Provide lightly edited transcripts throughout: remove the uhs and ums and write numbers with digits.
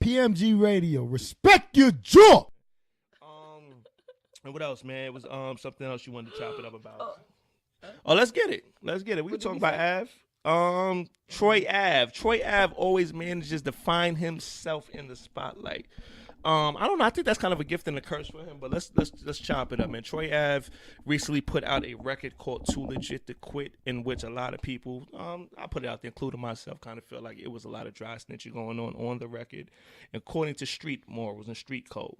PMG Radio. Respect your jaw. And what else, man? It was something else you wanted to chop it up about. Oh, let's get it. We can talk about Av. Troy Ave. Troy Ave always manages to find himself in the spotlight. I don't know. I think that's kind of a gift and a curse for him. But let's chop it up, man. Troy Ave recently put out a record called "Too Legit to Quit," in which a lot of people, I put it out there, including myself, kind of felt like it was a lot of dry snitching going on the record, according to street morals and street code.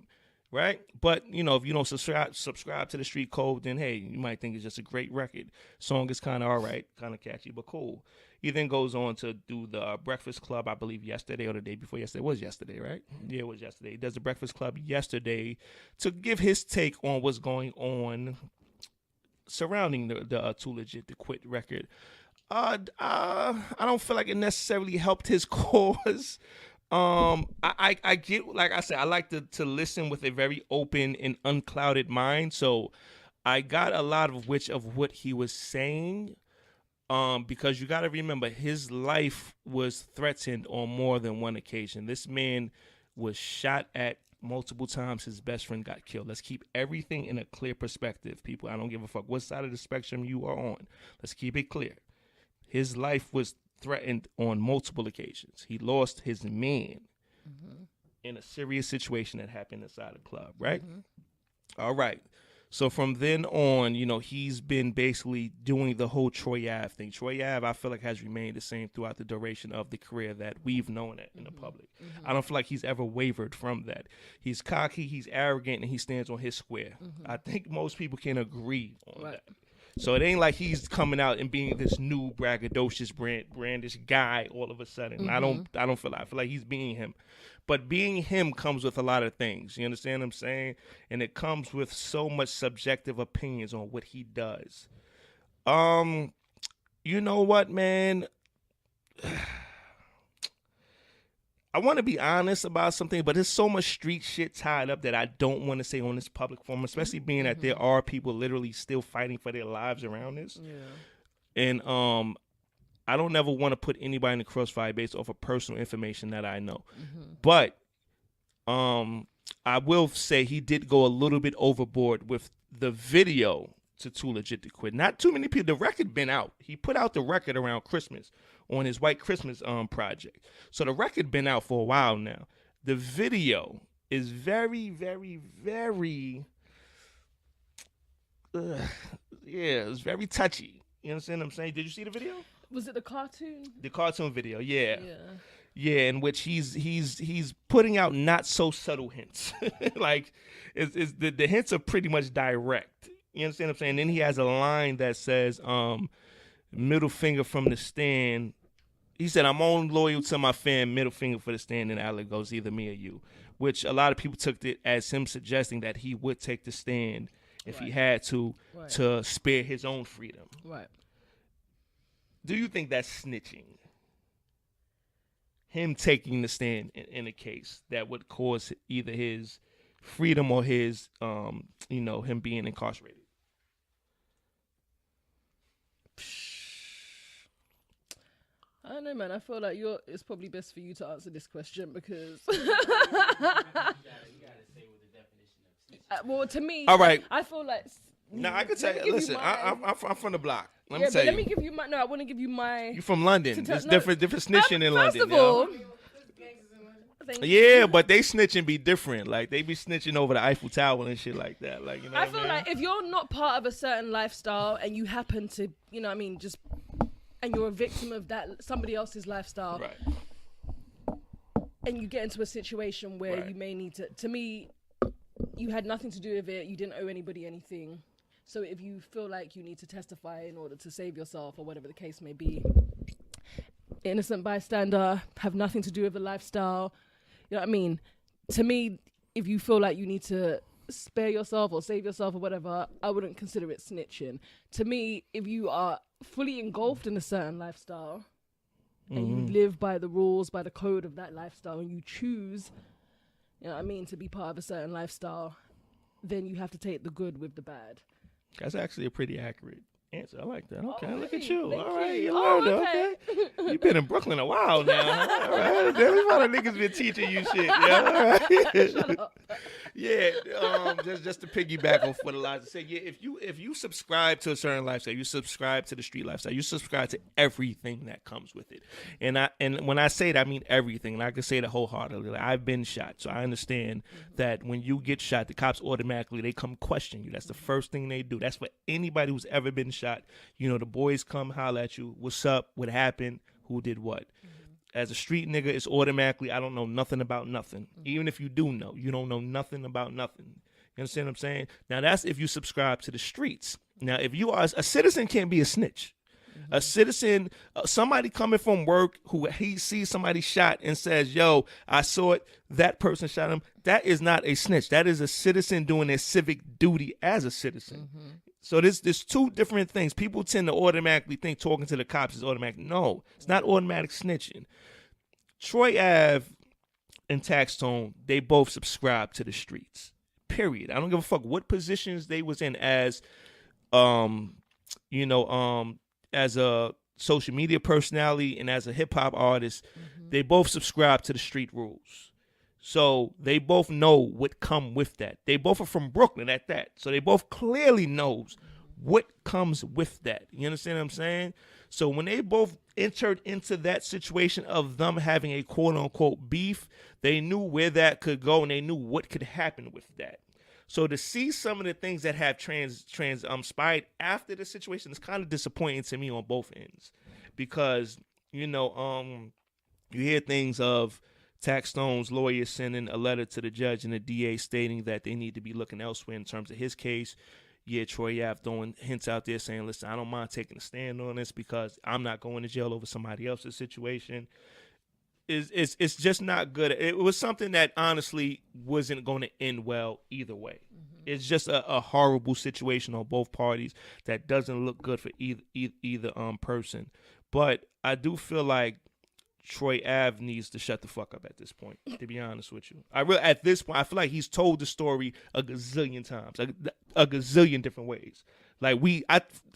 Right? But, if you don't subscribe to the street code, then, hey, you might think it's just a great record. Song is kind of all right, kind of catchy, but cool. He then goes on to do the Breakfast Club, I believe, yesterday or the day before yesterday. It was yesterday, right? Yeah, it was yesterday. He does the Breakfast Club yesterday to give his take on what's going on surrounding the Too Legit to Quit record. I don't feel like it necessarily helped his cause. I get, like I said, I like to listen with a very open and unclouded mind. So I got a lot of what he was saying, because you got to remember his life was threatened on more than one occasion. This man was shot at multiple times. His best friend got killed. Let's keep everything in a clear perspective, people. I don't give a fuck what side of the spectrum you are on. Let's keep it clear. His life was threatened on multiple occasions. He lost his man in a serious situation that happened inside the club, right? All right. So from then on, he's been basically doing the whole Troy Ave thing. Troy Ave, I feel like, has remained the same throughout the duration of the career that we've known it in the public. I don't feel like he's ever wavered from that. He's cocky, he's arrogant, and he stands on his square. I think most people can agree on that. So it ain't like he's coming out and being this new braggadocious, brandish guy all of a sudden. I don't feel that. I feel like he's being him. But being him comes with a lot of things. You understand what I'm saying? And it comes with so much subjective opinions on what he does. You know what, man? I want to be honest about something, but there's so much street shit tied up that I don't want to say on this public forum, especially being that there are people literally still fighting for their lives around this. Yeah. And I don't ever want to put anybody in the crossfire based off of personal information that I know. But I will say he did go a little bit overboard with the video to Too Legit to Quit. Not too many people. The record been out. He put out the record around Christmas on his White Christmas project. So the record been out for a while now. The video is very, very, very, it's very touchy. You understand what I'm saying? Did you see the video? Was it the cartoon? The cartoon video, yeah. Yeah, in which he's putting out not so subtle hints. Like, the hints are pretty much direct. You understand what I'm saying? Then he has a line that says, middle finger from the stand. He said, I'm only loyal to my fan, middle finger for the stand, and Alec goes, either me or you. Which a lot of people took it as him suggesting that he would take the stand if he had to spare his own freedom. Right. Do you think that's snitching? Him taking the stand in a case that would cause either his freedom or his, him being incarcerated? I don't know, man. I feel like it's probably best for you to answer this question because. Well, to me, all right. I feel like. Now I could tell you. Listen, I'm from the block. Let me tell but you. let me give you my. No, I want to give you my. You from London? There's different snitching in London. First of all. Yeah, but they snitching be different. Like they be snitching over the Eiffel Tower and shit like that. Like I feel like if you're not part of a certain lifestyle and you happen to, just, and you're a victim of that somebody else's lifestyle, right? And you get into a situation where you may need to me, you had nothing to do with it. You didn't owe anybody anything. So if you feel like you need to testify in order to save yourself or whatever the case may be, innocent bystander, have nothing to do with the lifestyle. You know what I mean? To me, if you feel like you need to spare yourself or save yourself or whatever, I wouldn't consider it snitching. To me, if you are fully engulfed in a certain lifestyle and you live by the rules, by the code of that lifestyle, and you choose, you know what I mean, to be part of a certain lifestyle, then you have to take the good with the bad. That's actually a pretty accurate answer. I like that. Okay, look at thank you. you. All right, you Oh, learned it. okay. Okay. You've been in Brooklyn a while now. Huh? All right. There's a lot of niggas been teaching you shit. Yeah. All right. Shut up. Yeah, just to piggyback off what Elijah said. Yeah, if you subscribe to a certain lifestyle, you subscribe to the street lifestyle, you subscribe to everything that comes with it. And when I say that, I mean everything, and I can say that wholeheartedly. Like, I've been shot, so I understand that when you get shot, the cops automatically they come question you. That's the first thing they do. That's for anybody who's ever been shot. You know, the boys come holler at you. What's up? What happened? Who did what? As a street nigga, it's automatically, I don't know nothing about nothing. Even if you do know, you don't know nothing about nothing. You understand what I'm saying? Now, that's if you subscribe to the streets. Now, if you are a citizen, can't be a snitch. A citizen, somebody coming from work who he sees somebody shot and says, yo, I saw it, that person shot him. That is not a snitch. That is a citizen doing their civic duty as a citizen. So there's two different things. People tend to automatically think talking to the cops is automatic. No, it's not automatic snitching. Troy Ave and Taxstone, they both subscribe to the streets. Period. I don't give a fuck what positions they was in as, as a social media personality and as a hip hop artist. They both subscribe to the street rules. So they both know what come with that. They both are from Brooklyn at that. So they both clearly knows what comes with that. You understand what I'm saying? So when they both entered into that situation of them having a quote unquote beef, they knew where that could go and they knew what could happen with that. So to see some of the things that have transpired after the situation is kind of disappointing to me on both ends, because you hear things of Taxstone's lawyer sending a letter to the judge and the DA stating that they need to be looking elsewhere in terms of his case. Yeah, Troy Ave throwing hints out there saying, listen, I don't mind taking a stand on this because I'm not going to jail over somebody else's situation. It's just not good. It was something that honestly wasn't going to end well either way. It's just a horrible situation on both parties that doesn't look good for either person. But I do feel like Troy Ave needs to shut the fuck up at this point, to be honest with you. At this point, I feel like he's told the story a gazillion times, a gazillion different ways. Like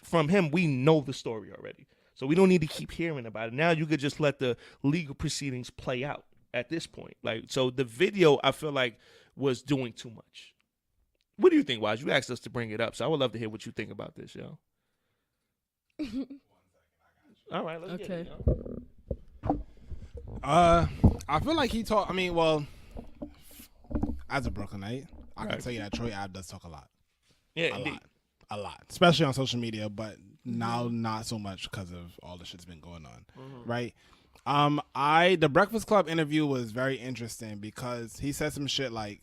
from him, we know the story already. So we don't need to keep hearing about it. Now you could just let the legal proceedings play out at this point. Like, so the video, I feel like, was doing too much. What do you think, Wise? You asked us to bring it up, so I would love to hear what you think about this, yo. All right, let's get it, yo. I feel like he talk. I mean, well, as a Brooklynite, I can tell you that Troy Ave does talk a lot. Yeah, indeed. A lot, especially on social media. But now, not so much because of all the shit's been going on, right? The Breakfast Club interview was very interesting because he said some shit like,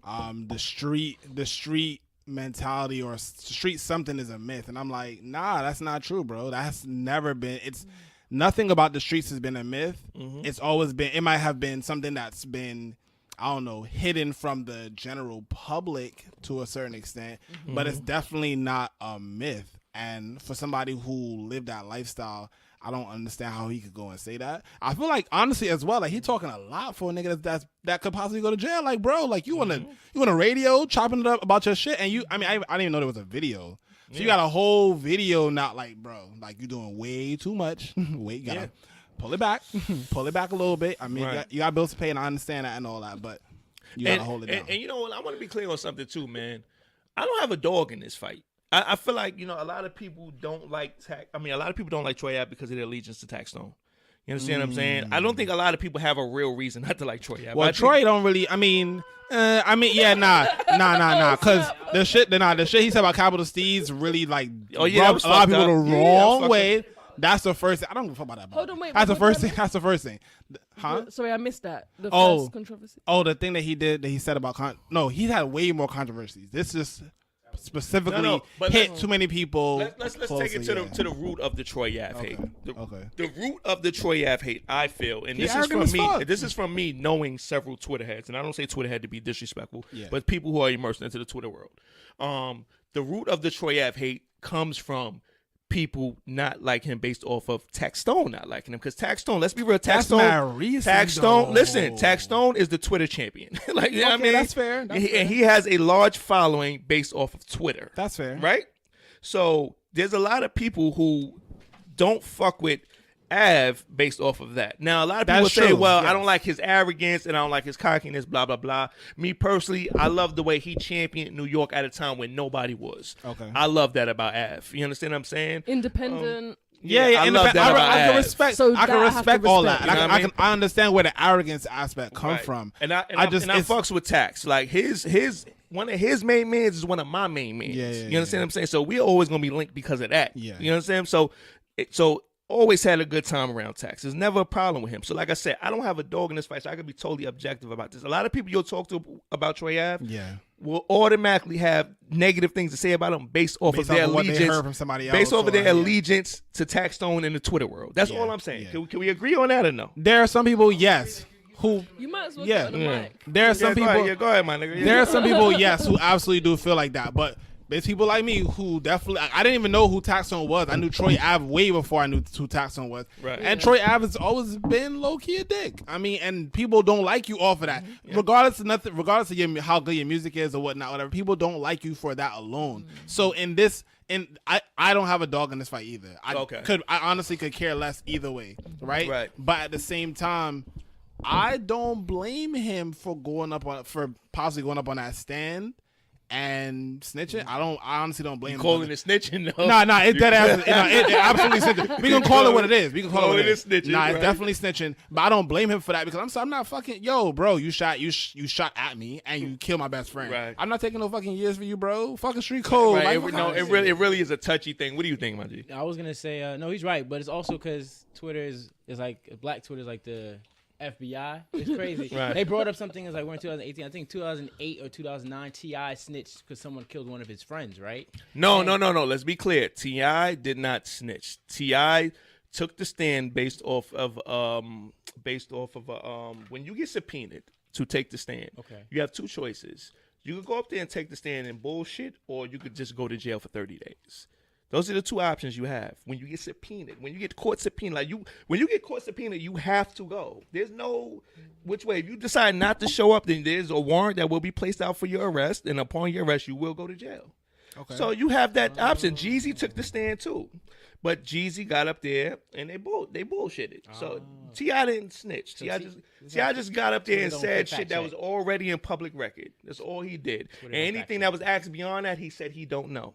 the street mentality or street something is a myth, and I'm like, nah, that's not true, bro. That's never been. It's nothing about the streets has been a myth. It's always been. It might have been something that's been, I don't know, hidden from the general public to a certain extent, but it's definitely not a myth. And for somebody who lived that lifestyle, I don't understand how he could go and say that. I feel like, honestly, as well, like, he talking a lot for a nigga that could possibly go to jail. Like, bro, like, you on a radio chopping it up about your shit, and I didn't even know there was a video. So you got a whole video, not like, bro, like, you doing way too much. Wait, you gotta pull it back. Pull it back a little bit. I mean, you got bills to pay, and I understand that and all that, but you gotta hold it down. And you know what? I want to be clear on something too, man. I don't have a dog in this fight. I feel like, a lot of people don't like a lot of people don't like Troy Ave because of their allegiance to Taxstone. You understand what I'm saying? I don't think a lot of people have a real reason not to like Troy Ave. Well, Troy don't really. Nah. Because the shit he said about Capital Steez really like rubbed a lot of people the wrong way. That's the first thing. I don't give a fuck about that. Hold on, wait. That's the first thing. That's the first thing. Huh? Sorry, I missed that. The first controversy. Oh, the thing that he said about he had way more controversies. This just specifically hit too many people. Let's take it to the root of the Troy Ave hate. The root of the Troy Ave hate, I feel, and this is from me. This is from me knowing several Twitter heads, and I don't say Twitter head to be disrespectful, but people who are immersed into the Twitter world. The root of the Troy Ave hate comes from people not like him based off of Taxstone not liking him, because Taxstone, let's be real, Taxstone is the Twitter champion. Like, you know what I mean? That's fair. And he has a large following based off of Twitter. That's fair. Right? So there's a lot of people who don't fuck with Av based off of that. Now, a lot of people say, well, yes, I don't like his arrogance and I don't like his cockiness, blah, blah, blah. Me personally, I love the way he championed New York at a time when nobody was. Okay. I love that about Av. You understand what I'm saying? Independent. Yeah, I love that about I can Av. respect. So I can respect all that, and you know what I mean? I understand where the arrogance aspect come from. And I fucks with Tax. Like his one of his main mans is one of my main mans. You understand what I'm saying? So we're always gonna be linked because of that. Yeah. You understand? So always had a good time around Tax. There's never a problem with him. So like I said, I don't have a dog in this fight, so I can be totally objective about this. A lot of people you'll talk to about Troy Ave will automatically have negative things to say about him based off of their allegiance. What they heard from somebody else, based off of their allegiance to Tax Stone in the Twitter world. That's all I'm saying. Yeah. Can we agree on that or no? There are some people, yes, who you might as well get on the mic. There are some people. Go ahead, my nigga. There are some people, yes, who absolutely do feel like that, but there's people like me who definitely, I didn't even know who Tax Stone was. I knew Troy Ave way before I knew who Tax Stone was. Right. And Troy Ave has always been low-key a dick. I mean, and people don't like you off of that. Yeah. Regardless of how good your music is or whatnot, whatever, people don't like you for that alone. So I don't have a dog in this fight either. I honestly could care less either way, right? But at the same time, I don't blame him for possibly going up on that stand and snitching. I honestly don't blame him. Calling it snitching, though. No, it's dead ass. It absolutely snitching. We can call it what it is. We can call it what it is. Snitching, nah, it's definitely snitching. But I don't blame him for that because I'm not fucking. Yo, bro, you shot at me and you killed my best friend. Right. I'm not taking no fucking years for you, bro. Fucking street code. Right. It really is a touchy thing. What do you think, my G? I was gonna say no, he's right, but it's also because Twitter is like Black Twitter is like the FBI. It's crazy. Right. They brought up something as like we're in 2018. I think 2008 or 2009. T.I. snitched because someone killed one of his friends. Right? No. Let's be clear. T.I. did not snitch. T.I. took the stand based off of when you get subpoenaed to take the stand. Okay. You have two choices. You could go up there and take the stand and bullshit, or you could just go to jail for 30 days. Those are the two options you have when you get subpoenaed. When you get court subpoenaed, when you get court subpoenaed, you have to go. There's no which way. If you decide not to show up, then there's a warrant that will be placed out for your arrest, and upon your arrest, you will go to jail. Okay. So you have that option. Jeezy took the stand too, but Jeezy got up there and they bullshitted. So T.I. didn't snitch. T.I. just got up there and said shit that was already in public record. That's all he did. And anything that was asked beyond that, he said he don't know.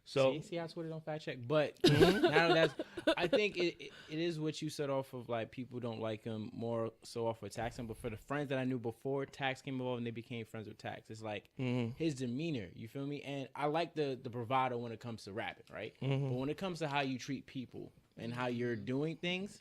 So see how Twitter don't fact check, but I think it is what you said off of like people don't like him more so off of Tax him, but for the friends that I knew before Tax came involved and they became friends with Tax, it's like his demeanor, you feel me? And I like the bravado when it comes to rapping, right? But when it comes to how you treat people and how you're doing things,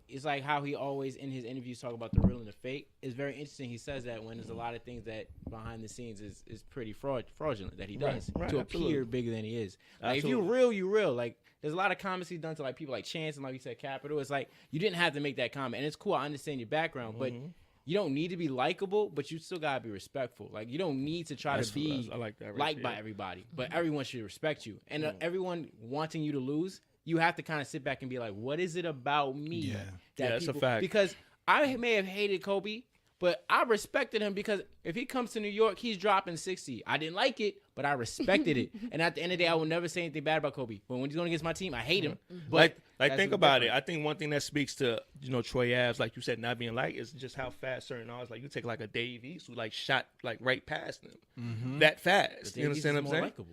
it's like how he always in his interviews talk about the real and the fake. It's very interesting. He says that when there's a lot of things that behind the scenes is pretty fraudulent that he does to appear bigger than he is. Like if you real, you real. Like there's a lot of comments he's done to like people like Chance and like you said Capital. It's like you didn't have to make that comment, and it's cool. I understand your background, but you don't need to be likable, but you still gotta be respectful. Like you don't need to try to be liked by everybody, but everyone should respect you, and everyone wanting you to lose. You have to kind of sit back and be like, what is it about me? That's a fact. Because I may have hated Kobe, but I respected him because if he comes to New York, he's dropping 60. I didn't like it, but I respected it. And at the end of the day, I will never say anything bad about Kobe. But when he's going against my team, I hate him. But think about it. I think one thing that speaks to, Troy Ave, like you said, not being liked is just how fast certain artists, like you take like a Dave East who like shot like right past him. That fast. You understand what I'm saying? Likable.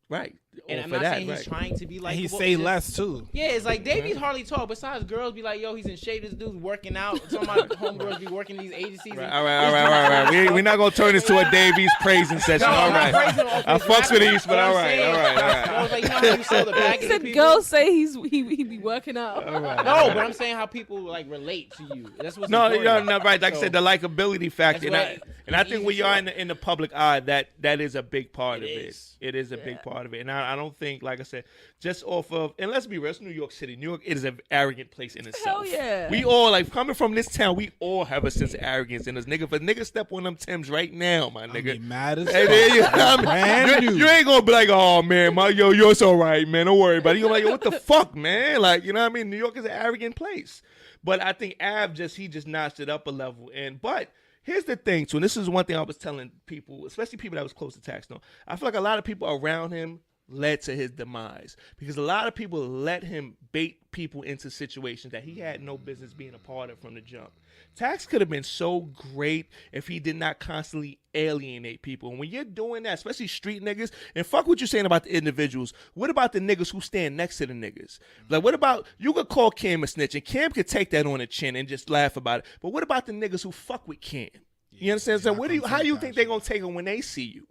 Right. And I'm not saying he's trying to be like. He say less too. Yeah, it's like Davies hardly talk. Besides, girls be like, "Yo, he's in shape. This dude's working out." Some of my homegirls be working these agencies. Right. All right. We're not gonna turn this to a Davies praising session. All right. I fucks with East, but all right. I was like, you know how you sell the package. Said girls say he be working out. No, but I'm saying how people like relate to you. That's what's no, right. Like I said, the likability factor, and I think when you're in the public eye, that is a big part of it. It is a big part of it, and I don't think, like I said, just off of, and let's be real, it's New York City. New York, it is an arrogant place in itself. Hell yeah. We all, like, coming from this town, we all have a sense of arrogance in us. Nigga, if a nigga step on them Timbs right now, my nigga. Mad as fuck. You ain't gonna be like, oh, man, you're so right, man. Don't worry about it. You're like, what the fuck, man? Like, you know what I mean? New York is an arrogant place. But I think he just notched it up a level. But here's the thing, too, and this is one thing I was telling people, especially people that was close to Tax. I feel like a lot of people around him led to his demise, because a lot of people let him bait people into situations that he had no business being a part of from the jump. Tax could have been so great if he did not constantly alienate people. And when you're doing that, especially street niggas, and fuck what you're saying about the individuals, what about the niggas who stand next to the niggas? Like, what about, you could call Cam a snitch, and Cam could take that on the chin and just laugh about it. But what about the niggas who fuck with Cam? You understand? So how do you think they're going to take it when they see you?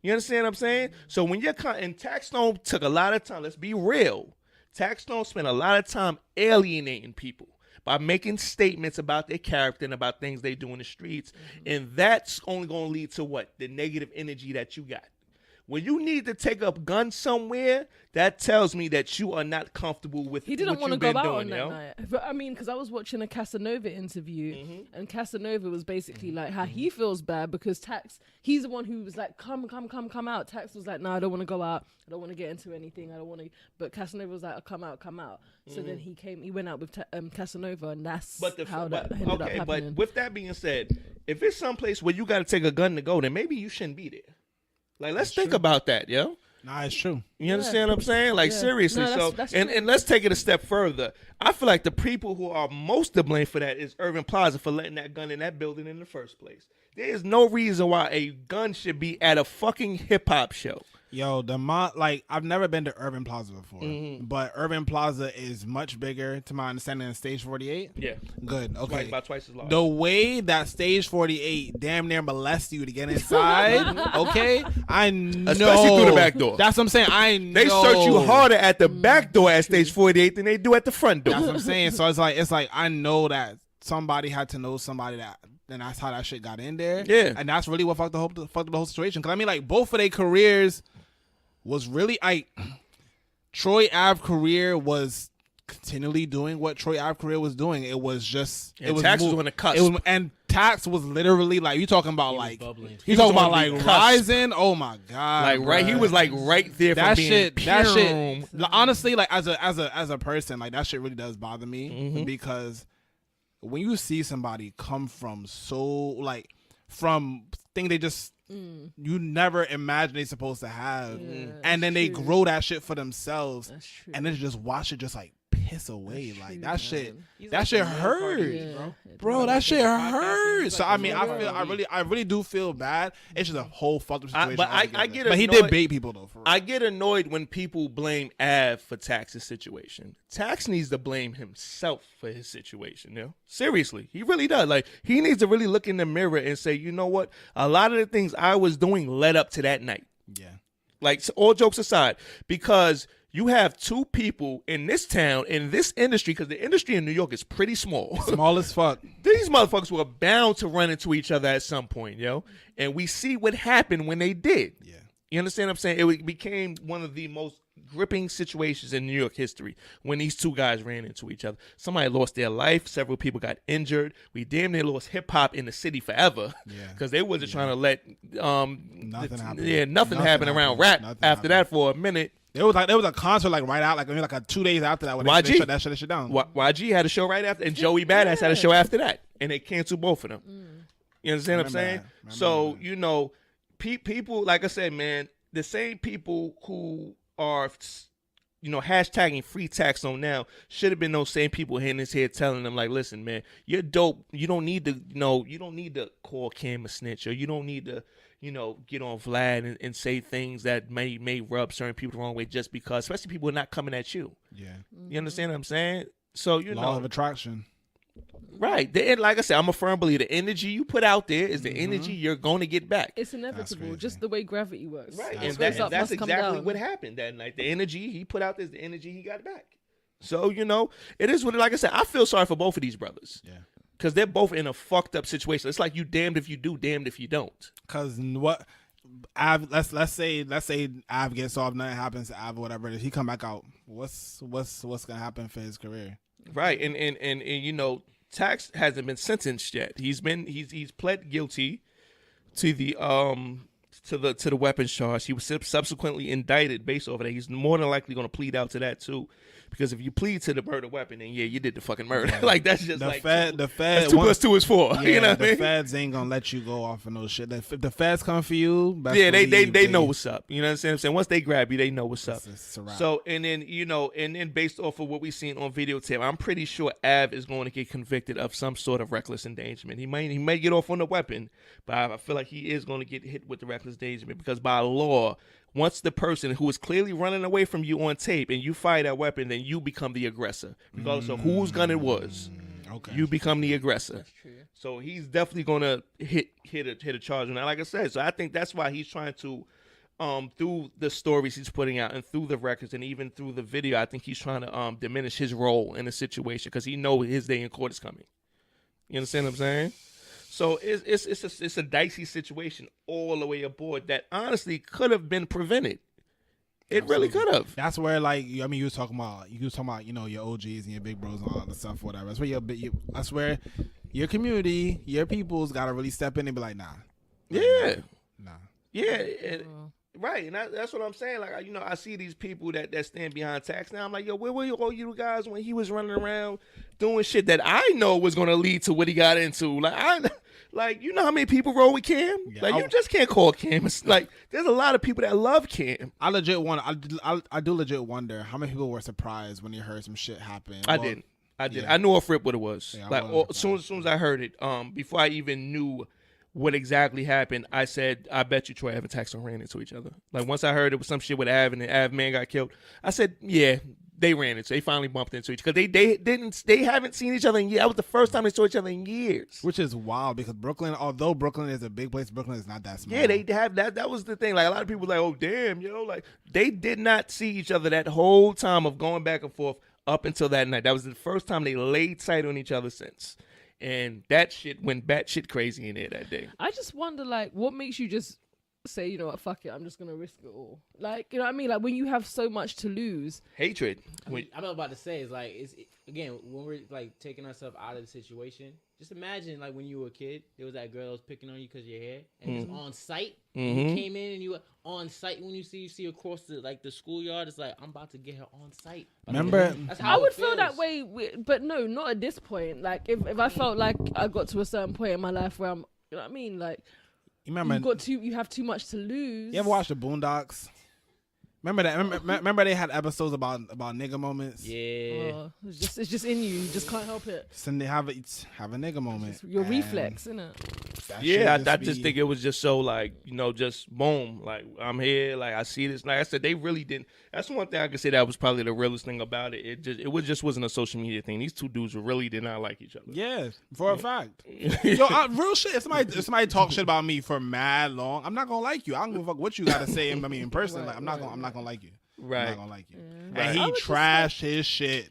You understand what I'm saying? So when you're, and Tax Stone took a lot of time, let's be real. Tax Stone spent a lot of time alienating people by making statements about their character and about things they do in the streets. And that's only going to lead to what? The negative energy that you got. When you need to take up guns somewhere, that tells me that you are not comfortable with He didn't want to go out on that night. But I mean, because I was watching a Casanova interview, and Casanova was basically like how he feels bad because Tax, he's the one who was like, come out. Tax was like, no, I don't want to go out. I don't want to get into anything. I don't want to. But Casanova was like, oh, come out. So then he went out with Casanova, and that's how that ended up happening. But with that being said, if it's someplace where you got to take a gun to go, then maybe you shouldn't be there. Like, let's think about that, yo. Nah, it's true. You understand what I'm saying? Like, seriously. No, that's true. And let's take it a step further. I feel like the people who are most to blame for that is Irving Plaza for letting that gun in that building in the first place. There is no reason why a gun should be at a fucking hip-hop show. Yo, I've never been to Urban Plaza before, but Urban Plaza is much bigger, to my understanding, than Stage 48. Yeah. Good. Okay. About twice as large. The way that Stage 48 damn near molests you to get inside, okay? I know. Especially through the back door. That's what I'm saying. I know. They search you harder at the back door at Stage 48 than they do at the front door. That's what I'm saying. So it's like I know that somebody had to know somebody that. And that's how that shit got in there. Yeah. And that's really what fucked up the whole situation. Because, I mean, like, both of their careers was really... Troy Ave career was continually doing what Troy Ave career was doing. It was just... And Tax was on the cusp. And Tax was literally, like, you talking about, like... He You talking was about, on the like, cusp. rising? Oh, my God. Like, right, he was, like, right there from being that shit, honestly, like, as a person, like, that shit really does bother me. Because... when you see somebody come from thing they just you never imagine they supposed to have, and then they grow that shit for themselves, and then just watch it just like piss away. Like that shit hurt, bro. That shit hurt. So I mean, I really do feel bad. It's just a whole fucked up situation. But I get annoyed. But he did bait people though. For real. I get annoyed when people blame Av for Tax's situation. Tax needs to blame himself for his situation. You know? Seriously, he really does. Like, he needs to really look in the mirror and say, you know what? A lot of the things I was doing led up to that night. Yeah. Like, so all jokes aside, because you have two people in this town, in this industry, because the industry in New York is pretty small. Small as fuck. These motherfuckers were bound to run into each other at some point, yo. And we see what happened when they did. Yeah. You understand what I'm saying? It became one of the most gripping situations in New York history when these two guys ran into each other. Somebody lost their life. Several people got injured. We damn near lost hip-hop in the city forever because they wasn't trying to let nothing happen. Yeah, nothing happened around rap after that for a minute. There was a concert like right out, like maybe like 2 days after that when they shut that shit down. YG had a show right after, and Joey Badass had a show after that, and they canceled both of them. You understand what I'm saying? So you know, people, like I said, man, the same people who are, you know, hashtagging free tax on now should have been those same people in his head telling them, like, listen, man, you're dope. You don't need to, you don't need to call Cam a snitch, or you don't need to, get on Vlad and say things that may rub certain people the wrong way just because, especially people who are not coming at you. Yeah. You understand what I'm saying? So, Law of attraction. Right. Like I said, I'm a firm believer. The energy you put out there is the energy you're going to get back. It's inevitable, just the way gravity works. Right. And that's exactly what happened that night. The energy he put out there is the energy he got back. So, it is what, like I said, I feel sorry for both of these brothers. Yeah. Because they're both in a fucked up situation. It's like you damned if you do, damned if you don't. Because let's say Av gets off, nothing happens to Av or whatever. If he come back out, what's gonna happen for his career? Right. And Tax hasn't been sentenced yet. He's pled guilty to the to the weapons charge. He was subsequently indicted based off of that. He's more than likely going to plead out to that too, because if you plead to the murder weapon, then you did the fucking murder. Yeah. Like that's just the like Fed. that's 2 + 2 is 4. Yeah, you know what I the mean? feds ain't gonna let you go off of no shit. If the feds come for you, best Yeah, they believe know what's up. You know what I'm saying? Once they grab you, they know what's up. It's a wrap. So and then based off of what we seen on videotape, I'm pretty sure Av is going to get convicted of some sort of reckless endangerment. He may get off on the weapon, but I feel like he is going to get hit with the reckless endangerment, because by law, once the person who is clearly running away from you on tape and you fire that weapon, then you become the aggressor, regardless of whose gun it was. Okay. You become the aggressor. That's true. So he's definitely gonna hit a charge on that. Like I said, so I think that's why he's trying to, through the stories he's putting out and through the records and even through the video, I think he's trying to diminish his role in the situation, because he knows his day in court is coming. You understand what I'm saying? So it's a dicey situation all the way aboard that honestly could have been prevented. It really could have. That's where, like, I mean, you was talking about, your OGs and your big bros and all that stuff, whatever. That's where that's where your community, your people's got to really step in and be like, nah. Yeah. Nah. Yeah. Right, and that's what I'm saying. Like, I see these people that stand behind tax now. I'm like, yo, where were all you guys when he was running around doing shit that I know was going to lead to what he got into? Like, you know how many people roll with Cam? Yeah, like, you just can't call Cam. It's like, there's a lot of people that love Cam. I legit wonder. I do legit wonder how many people were surprised when they heard some shit happen. I didn't. Yeah. I knew off rip what it was. Yeah, like, as soon as I heard it, before I even knew what exactly happened, I said, I bet you Troy Ave and Taxon ran into each other. Like, once I heard it was some shit with Av and the Av man got killed, I said, yeah, they ran into. They finally bumped into each other, because they haven't seen each other in years. That was the first time they saw each other in years. Which is wild, because Brooklyn, although Brooklyn is a big place, Brooklyn is not that small. Yeah, they have that. That was the thing. Like, a lot of people were like, oh damn, like they did not see each other that whole time of going back and forth up until that night. That was the first time they laid sight on each other since. And that shit went batshit crazy in there that day. I just wonder, like, what makes you just say, you know what, fuck it, I'm just gonna risk it all. Like, you know what I mean? Like, when you have so much to lose. Hatred. I'm about to say, it's like, again, when we're like taking ourselves out of the situation, just imagine, like, when you were a kid, there was that girl that was picking on you because of your hair, and it was on site. You came in and you were on site. When you see across the schoolyard, it's like, I'm about to get her on site. Remember, That's how I would it feels. feel that way, but no, not at this point. Like, if I felt like I got to a certain point in my life where I'm, you know what I mean? Like, you have too much to lose. You ever watch the Boondocks? Remember that? Remember they had episodes about nigga moments. Yeah, it's just in you. You just can't help it. So they have a nigga moment. It's your reflex, isn't it? Yeah, I just think it was just so, like, just boom, like, I'm here, like, I see this. Like I said, they really didn't. That's one thing I could say that was probably the realest thing about it. It just wasn't a social media thing. These two dudes really did not like each other. Yeah, for a fact. Yo, real shit. If somebody talk shit about me for mad long, I'm not gonna like you. I don't give a fuck what you gotta say. In person, like, I'm not gonna like you. Right. I'm not gonna like you. Right. And he trashed his shit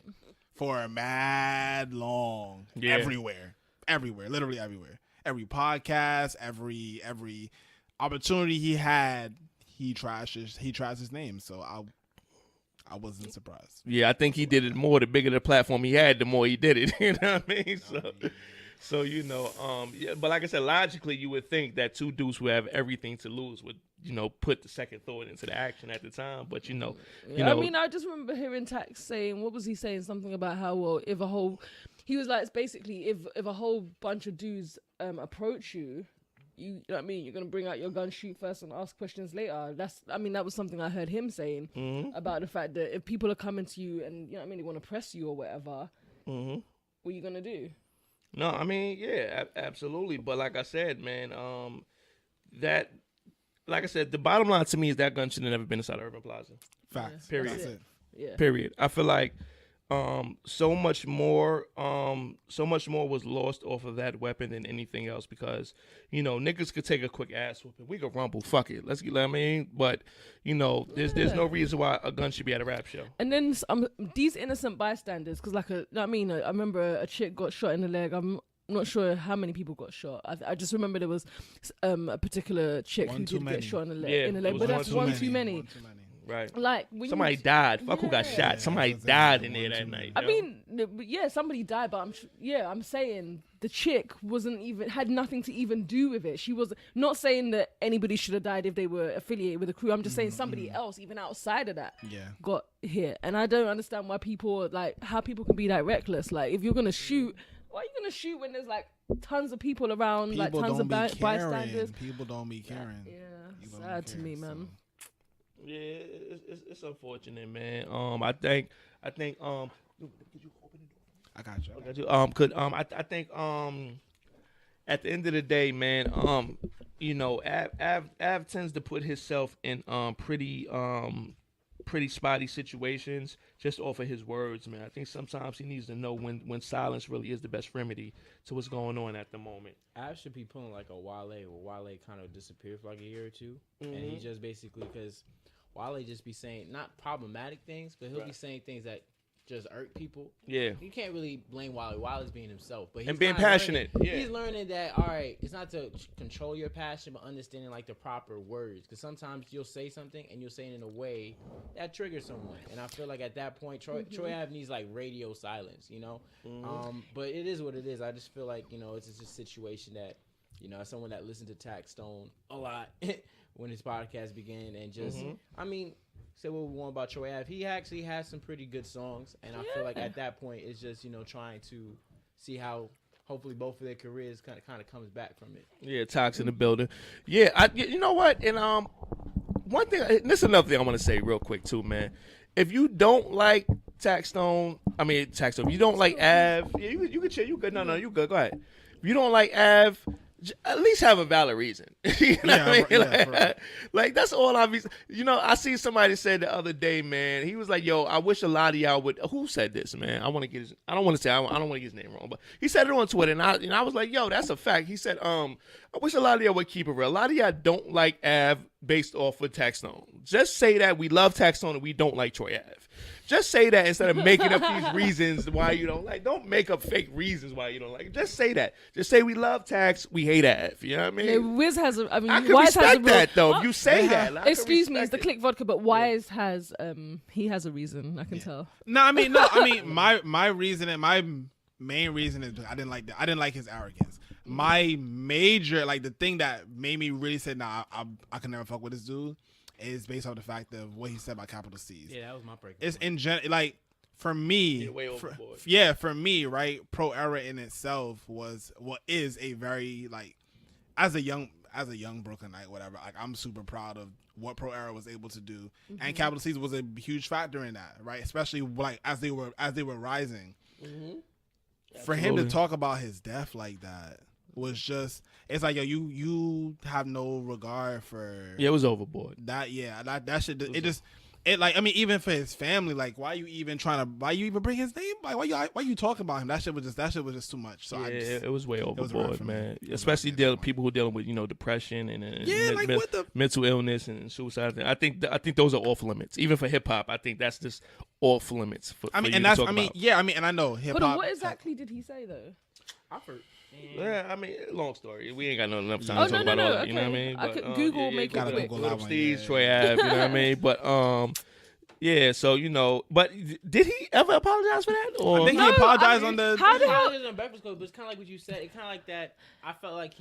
for mad long. Yeah. Everywhere, literally everywhere. Every podcast, every opportunity he had, he trashed his name. So I wasn't surprised. Yeah, I think he did it more. The bigger the platform he had, the more he did it. You know what I mean? So yeah. But like I said, logically, you would think that two dudes who have everything to lose would, put the second thought into the action at the time. But I mean, I just remember hearing Tax saying, what was he saying? Something about how, well, he was like, it's basically if a whole bunch of dudes approach you, you know what I mean, you're gonna bring out your gun, shoot first, and ask questions later. That was something I heard him saying about the fact that if people are coming to you and, you know what I mean, they want to press you or whatever, what are you gonna do? No, I mean, yeah, absolutely. But like I said, man, like I said, the bottom line to me is that gun should have never been inside Urban Plaza. Facts. Period. That's it. Yeah. Period. I feel like so much more was lost off of that weapon than anything else, because niggas could take a quick ass whooping. We could rumble, fuck it, let's get. I mean, but there's no reason why a gun should be at a rap show. And then these innocent bystanders, because I remember a chick got shot in the leg. I'm not sure how many people got shot. I just remember there was a particular chick who did get shot in the leg. Yeah, but that's one too many. Right. Like when Somebody died. Fuck who got Yeah. shot. Somebody that's died exactly in there one that too night. I yo. mean, yeah, somebody died, but I'm saying the chick had nothing to even do with it. She was not saying that anybody should have died if they were affiliated with the crew. I'm just saying somebody else, even outside of that, got hit. And I don't understand why people how people can be that reckless. Like, if you're gonna shoot, why are you gonna shoot when there's like tons of people around, People like tons don't of be bystanders? caring. People don't be caring. Yeah, People don't sad be to me, caring, man. Yeah, it's unfortunate, man. I think could you open the door? I got you. I got you. I think at the end of the day, man, Av tends to put himself in pretty spotty situations just off of his words, man. I think sometimes he needs to know when silence really is the best remedy to what's going on at the moment. Av should be pulling like a Wale, where Wale kind of disappeared for like a year or two, and he just basically, because Wale just be saying not problematic things, but he'll be saying things that just irk people. Yeah. You can't really blame Wale. Wale's being himself, but he's And being kinda passionate. learning- Yeah. He's learning that, all right, it's not to control your passion, but understanding like the proper words. Because sometimes you'll say something and you'll say it in a way that triggers someone. And I feel like at that point, Troy Ave needs like radio silence, you know. But it is what it is. I just feel like, you know, it's just a situation that, you know, as someone that listened to Tax Stone a lot when his podcast began, and just, I mean, say what we want about Troy Ave, he actually has some pretty good songs, and I feel like at that point it's just, you know, trying to see how hopefully both of their careers kind of comes back from it. Yeah, Tox in the building. Yeah, you know what? And one thing, this is another thing I want to say real quick too, man. If you don't like Tax Stone, you don't like Av, yeah, you can chill, you good. No, you good. Go ahead. If you don't like Av, at least have a valid reason. You know what I mean? Yeah, like that's all you know, I see somebody said the other day, man, he was like, yo, I wish a lot of y'all would, who said this, man? I don't want to get his name wrong, but he said it on Twitter, and I was like, yo, that's a fact. He said, I wish a lot of y'all would keep it real. A lot of y'all don't like Av based off of Tax Stone. Just say that we love Tax Stone and we don't like Troy Ave. Just say that instead of making up these reasons why you don't like. Don't make up fake reasons why you don't like. Just say that. Just say we love Tax, we hate Av. You know what I mean? Yeah, Wiz has I can Wise has respect a that though. If you say that, I can excuse me, it's the respect Click Vodka, but Wise has he has a reason. I can tell. No, my reason and my main reason is I didn't like his arrogance. My major, like, the thing that made me really say, nah, I can never fuck with this dude, is based on the fact of what he said about capital C's. Yeah, that was my break. It's in general, like, for me, way overboard. for me, right, Pro Era in itself is a very, like, as a young Brooklynite, whatever, like, I'm super proud of what Pro Era was able to do, and capital C's was a huge factor in that, right, especially like as they were rising. For him to talk about his death like that was just, it's like, yo, you have no regard for Yeah, it was overboard. that. Yeah, that shit. It like, I mean, even for his family, like, why you even bring his name? Like, why you talking about him? That shit was just too much. So Yeah, I just, it was way was right overboard, for me. man. It was Especially right for me. people who dealing with, you know, depression and what the. mental illness and suicide. I think those are off limits. Even for hip hop, I think that's just off limits. I mean, and that's, I mean, yeah, I mean, and I know hip But hop. what exactly did he say though? Yeah, I mean, long story. We ain't got enough time Oh, to talk no, about all that. You know what I okay. mean? I could Google, make it Gotta quick. Google Little that one, Steez, yeah. Troy Ave, you know what I mean? But yeah. So you know, but did he ever apologize for that? Or I think No, he apologized I on mean, the. how the hell? It was on Breakfast Club, but it's kind of like what you said. It's kind of like that. I felt like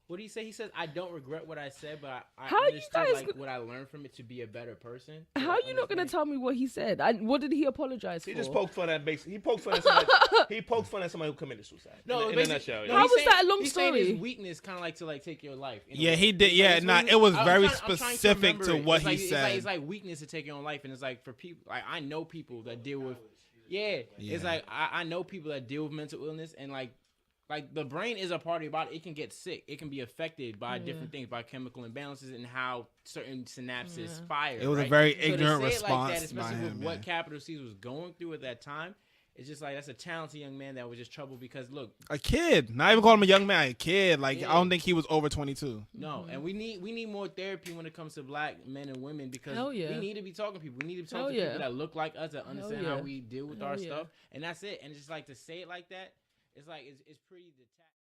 what did he say? He said, "I don't regret what I said, but I How you understood guys like could- what I learned from it to be a better person." How are you not gonna tell me what he said? What did he apologize for? he just poked fun at basically. He poked fun at somebody who committed suicide. No, in a basically- nutshell. no, How he's was saying- that a long he's saying story? his weakness, kind of like to like take your life. in a Yeah, way. he did. It's Yeah, it's nah, weakness- it was I'm very trying to specific remember to it. what It's like, he it's like, said. it's like weakness to take your own life, and it's like for people, like I know people that deal with. Yeah, Yeah. it's like I know people that deal with mental illness, and like the brain is a part of your body. It can get sick. It can be affected by different things, by chemical imbalances and how certain synapses fire. It was a right? very So to ignorant say it response like that, by especially with him, what man. Capital C's was going through at that time. It's just like that's a talented young man that was just troubled because look, A kid, not even calling him a young man, a kid. Like, Yeah. I don't think he was over 22. no, and we need more therapy when it comes to black men and women because Hell yeah. we need to be talking to people. We need to be Hell talking to yeah. people that look like us, that understand how yeah. we deal with Hell our yeah. stuff, and that's it. And it's just like to say it like that, it's like it's pretty detached.